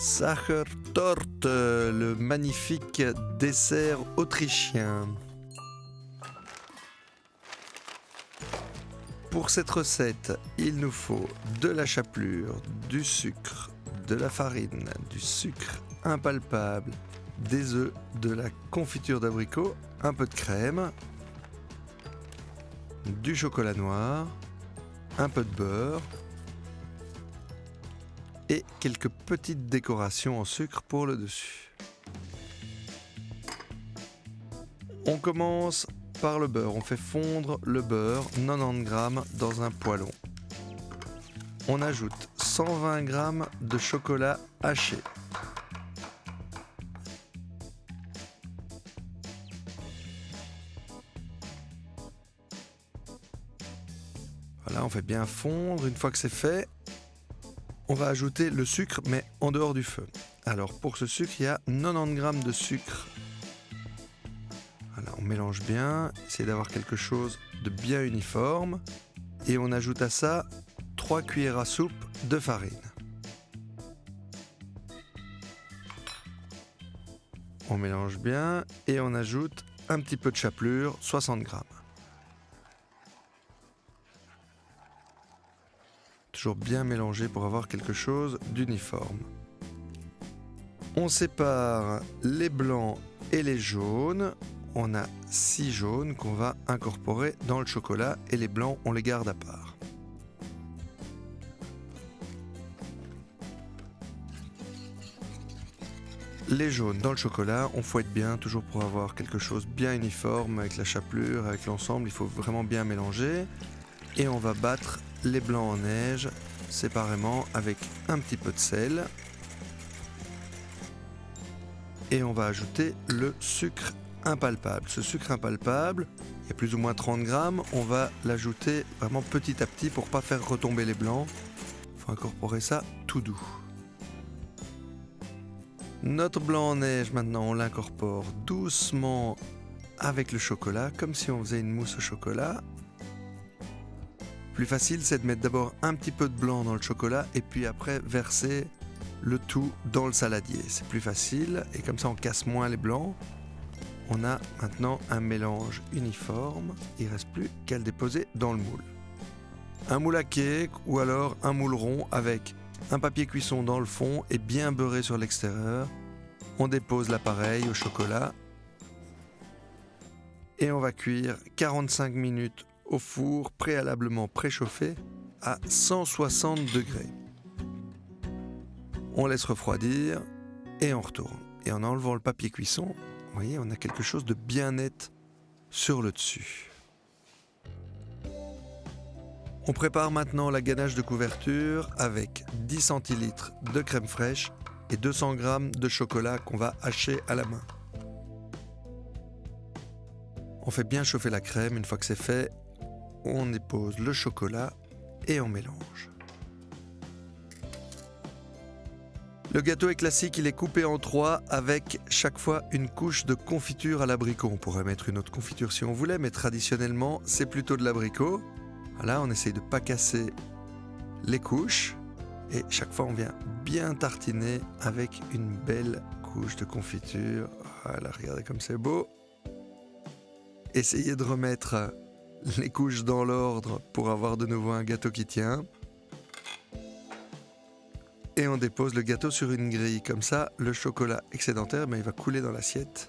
Sachertorte, le magnifique dessert autrichien. Pour cette recette, il nous faut de la chapelure, du sucre, de la farine, du sucre impalpable, des œufs, de la confiture d'abricot, un peu de crème, du chocolat noir, un peu de beurre et quelques petites décorations en sucre pour le dessus. On commence par le beurre. On fait fondre le beurre 90 g dans un poêlon. On ajoute 120 g de chocolat haché. Voilà, on fait bien fondre. Une fois que c'est fait, on va ajouter le sucre, mais en dehors du feu. Alors pour ce sucre, il y a 90 g de sucre. Voilà, on mélange bien, essayer d'avoir quelque chose de bien uniforme. Et on ajoute à ça 3 cuillères à soupe de farine. On mélange bien et on ajoute un petit peu de chapelure, 60 g. Toujours bien mélanger pour avoir quelque chose d'uniforme. On sépare les blancs et les jaunes. On a 6 jaunes qu'on va incorporer dans le chocolat et les blancs, on les garde à part. Les jaunes dans le chocolat, on fouette bien, toujours pour avoir quelque chose bien uniforme avec la chapelure, avec l'ensemble. Il faut vraiment bien mélanger. Et on va battre les blancs en neige séparément avec un petit peu de sel. Et on va ajouter le sucre impalpable. Ce sucre impalpable, il y a plus ou moins 30 g. On va l'ajouter vraiment petit à petit pour ne pas faire retomber les blancs. Il faut incorporer ça tout doux. Notre blanc en neige, maintenant, on l'incorpore doucement avec le chocolat, comme si on faisait une mousse au chocolat. Plus facile, c'est de mettre d'abord un petit peu de blanc dans le chocolat et puis après verser le tout dans le saladier. C'est plus facile et comme ça on casse moins les blancs. On a maintenant un mélange uniforme. Il ne reste plus qu'à le déposer dans le moule. Un moule à cake ou alors un moule rond avec un papier cuisson dans le fond et bien beurré sur l'extérieur. On dépose l'appareil au chocolat et on va cuire 45 minutes au four préalablement préchauffé à 160 degrés. On laisse refroidir et on retourne. Et en enlevant le papier cuisson, vous voyez, on a quelque chose de bien net sur le dessus. On prépare maintenant la ganache de couverture avec 10 centilitres de crème fraîche et 200 g de chocolat qu'on va hacher à la main. On fait bien chauffer la crème. Une fois que c'est fait, on dépose le chocolat et on mélange. Le gâteau est classique, il est coupé en 3 avec chaque fois une couche de confiture à l'abricot. On pourrait mettre une autre confiture si on voulait, mais traditionnellement, c'est plutôt de l'abricot. Voilà, on essaye de ne pas casser les couches et chaque fois on vient bien tartiner avec une belle couche de confiture. Voilà, regardez comme c'est beau. Essayez de remettre les couches dans l'ordre pour avoir de nouveau un gâteau qui tient. Et on dépose le gâteau sur une grille. Comme ça, le chocolat excédentaire, il va couler dans l'assiette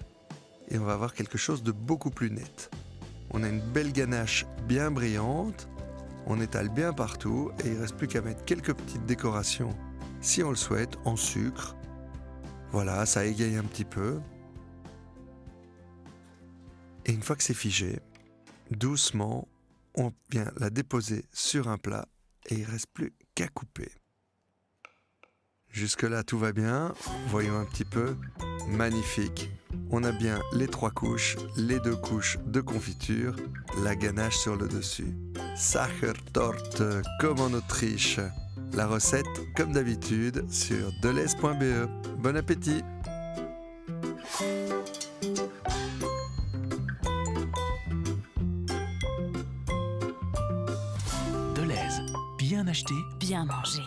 et on va avoir quelque chose de beaucoup plus net. On a une belle ganache bien brillante. On étale bien partout et il ne reste plus qu'à mettre quelques petites décorations, si on le souhaite, en sucre. Voilà, ça égaye un petit peu. Et une fois que c'est figé, doucement, on vient la déposer sur un plat et il ne reste plus qu'à couper. Jusque-là, tout va bien. Voyons un petit peu. Magnifique. On a bien les 3 couches, les 2 couches de confiture, la ganache sur le dessus. Sachertorte, comme en Autriche. La recette, comme d'habitude, sur delhaize.be. Bon appétit! Delhaize, bien acheté, Bien manger.